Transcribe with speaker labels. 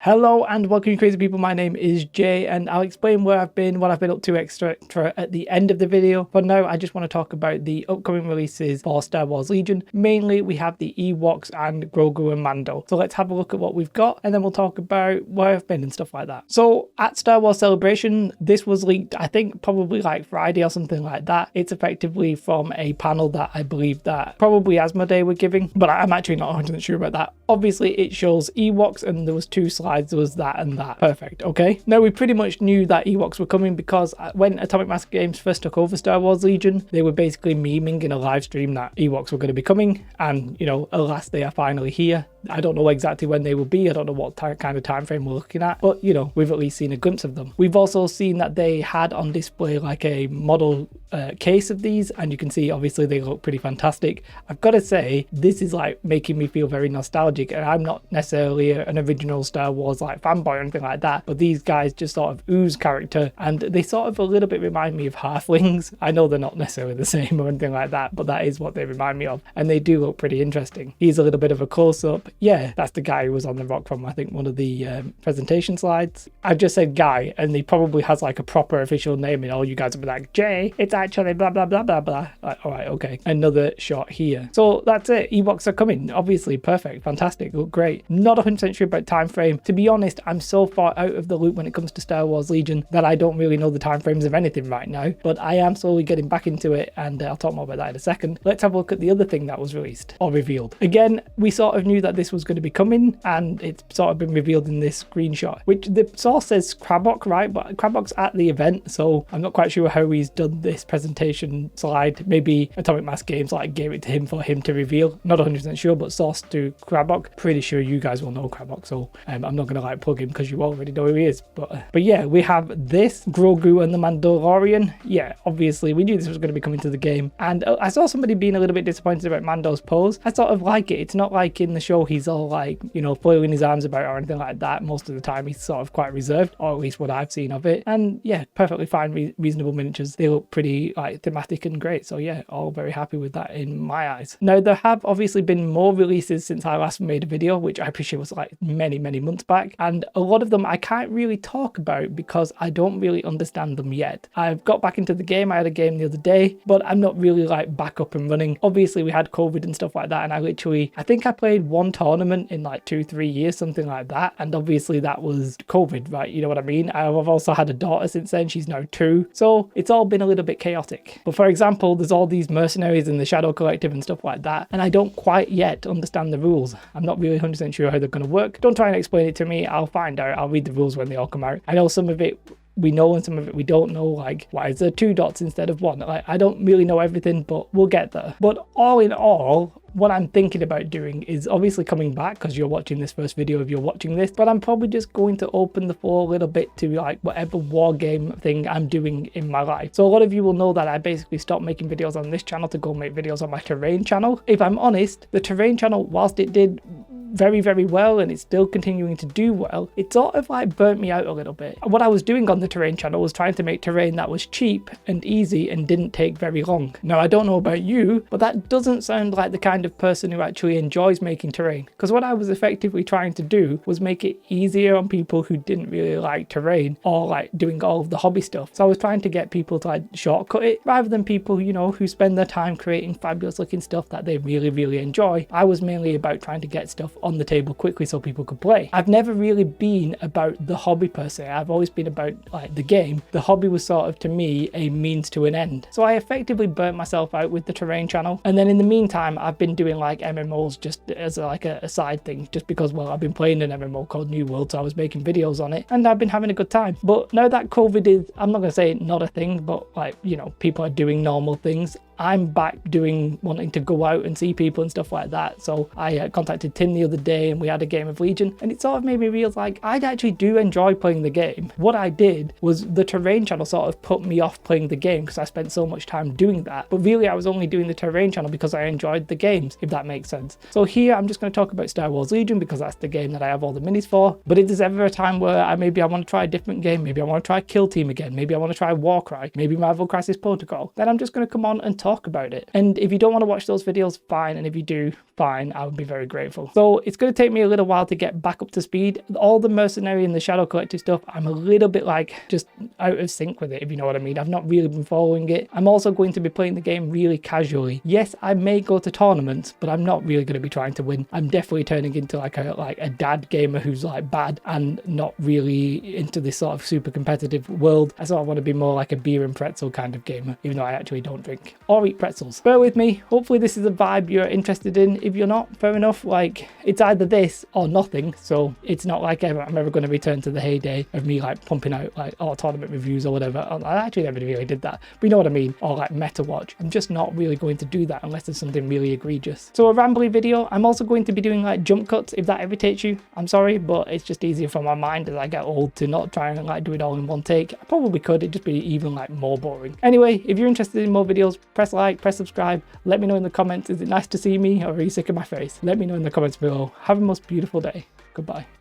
Speaker 1: Hello and welcome, you crazy people. My name is Jay and I'll explain where I've been, what I've been up to extra at the end of the video. For now, I just want to talk about the upcoming releases for Star Wars Legion. Mainly, we have the Ewoks and Grogu and Mando. So let's have a look at what we've got and then we'll talk about where I've been and stuff like that. So at Star Wars Celebration, this was leaked, I think probably like Friday or something like that. It's effectively from a panel that I believe that probably Asmodee were giving, but I'm actually not 100% sure about that. Obviously, it shows Ewoks and there was two slides. There was that and that. Perfect. Okay. Now we pretty much knew that Ewoks were coming because when Atomic Mass Games first took over Star Wars Legion, they were basically memeing in a live stream that Ewoks were going to be coming, and you know, alas, they are finally here. I don't know exactly when they will be. I don't know what kind of time frame we're looking at, but you know, we've at least seen a glimpse of them. We've also seen that they had on display like a model case of these, and you can see obviously they look pretty fantastic. I've got to say, this is like making me feel very nostalgic, and I'm not necessarily an original Star Wars like fanboy or anything like that, but these guys just sort of ooze character, and they sort of a little bit remind me of halflings. I know they're not necessarily the same or anything like that, but that is what they remind me of, and they do look pretty interesting. Here's a little bit of a close-up. Yeah, that's the guy who was on the rock from, I think, one of the presentation slides. I've just said guy, and he probably has like a proper official name, and all you guys will be like, Jay, it's actually blah blah blah blah blah. Like, all right, okay. Another shot here. So that's it. Ewoks are coming. Obviously, perfect, fantastic, look great. Not 100% sure about time frame. To be honest, I'm so far out of the loop when it comes to Star Wars Legion that I don't really know the time frames of anything right now, but I am slowly getting back into it, and I'll talk more about that in a second. Let's have a look at the other thing that was released or revealed. Again, we sort of knew that this was going to be coming, and it's sort of been revealed in this screenshot, which the source says Krabok, right? But Krabok's at the event, so I'm not quite sure how he's done this presentation slide. Maybe Atomic Mass Games like gave it to him for him to reveal. Not 100% sure, but source to Krabok. Pretty sure you guys will know Krabok, so I'm not gonna like plug him because you already know who he is. But yeah, we have this Grogu and the Mandalorian. Yeah, obviously we knew this was going to be coming to the game, and I saw somebody being a little bit disappointed about Mando's pose. I sort of like it. It's not like in the show he's all like, you know, flailing his arms about or anything like that. Most of the time he's sort of quite reserved, or at least what I've seen of it. And yeah, perfectly fine, reasonable miniatures. They look pretty like thematic and great. So yeah, all very happy with that in my eyes. Now there have obviously been more releases since I last made a video, which I appreciate was like many months back, and a lot of them I can't really talk about because I don't really understand them yet. I've got back into the game. I had a game the other day, but I'm not really like back up and running. Obviously we had COVID and stuff like that, and I think I played one tournament in like 2-3 years, something like that, and obviously that was COVID, right? You know what I mean? I've also had a daughter since then. She's now 2, so it's all been a little bit chaotic. But for example, there's all these mercenaries in the Shadow Collective and stuff like that, and I don't quite yet understand the rules. I'm not really 100% sure how they're going to work. Don't try and explain it to me. I'll find out. I'll read the rules when they all come out. I know some of it we know and some of it we don't know, like why is there 2 dots instead of 1? Like, I don't really know everything, but we'll get there. But all in all, what I'm thinking about doing is obviously coming back, because you're watching this first video if you're watching this, but I'm probably just going to open the floor a little bit to like whatever war game thing I'm doing in my life. So a lot of you will know that I basically stopped making videos on this channel to go make videos on my terrain channel. If I'm honest, the terrain channel, whilst it did very well and it's still continuing to do well, it sort of like burnt me out a little bit. What I was doing on the terrain channel was trying to make terrain that was cheap and easy and didn't take very long. Now I don't know about you, but that doesn't sound like the kind of person who actually enjoys making terrain, because what I was effectively trying to do was make it easier on people who didn't really like terrain or like doing all of the hobby stuff. So I was trying to get people to like shortcut it rather than people, you know, who spend their time creating fabulous looking stuff that they really enjoy. I was mainly about trying to get stuff on the table quickly so people could play. I've never really been about the hobby per se. I've always been about like the game. The hobby was sort of to me a means to an end. So I effectively burnt myself out with the terrain channel, and then in the meantime I've been doing like MMOs just as a side thing, just because, well, I've been playing an MMO called New World, so I was making videos on it and I've been having a good time. But now that COVID is, I'm not gonna say not a thing, but like, you know, people are doing normal things, I'm back wanting to go out and see people and stuff like that. So I contacted Tim the other day and we had a game of Legion, and it sort of made me realize like I actually do enjoy playing the game. What I did was the terrain channel sort of put me off playing the game because I spent so much time doing that, but really I was only doing the terrain channel because I enjoyed the games, if that makes sense. So here I'm just going to talk about Star Wars Legion because that's the game that I have all the minis for. But if there's ever a time where maybe I want to try a different game, maybe I want to try Kill Team again, maybe I want to try Warcry, maybe Marvel Crisis Protocol, then I'm just going to come on and talk about it. And if you don't want to watch those videos, fine, and if you do, fine, I would be very grateful. So So it's going to take me a little while to get back up to speed. All the mercenary and the shadow collector stuff, I'm a little bit like just out of sync with it, if you know what I mean. I've not really been following it. I'm also going to be playing the game really casually. Yes, I may go to tournaments, but I'm not really going to be trying to win. I'm definitely turning into like a dad gamer who's like bad and not really into this sort of super competitive world. I sort of want to be more like a beer and pretzel kind of gamer, even though I actually don't drink or eat pretzels. Bear with me. Hopefully this is a vibe you're interested in. If you're not, fair enough. Like, it's either this or nothing, so it's not like I'm ever going to return to the heyday of me like pumping out like tournament reviews or whatever. I actually never really did that, but you know what I mean, or like meta watch. I'm just not really going to do that unless there's something really egregious. So a rambly video. I'm also going to be doing like jump cuts if that irritates you. I'm sorry, but it's just easier for my mind as I get old to not try and like do it all in one take. I probably could, it'd just be even like more boring. Anyway, if you're interested in more videos, press like, press subscribe. Let me know in the comments, is it nice to see me or are you sick of my face? Let me know in the comments below. Have a most beautiful day. Goodbye.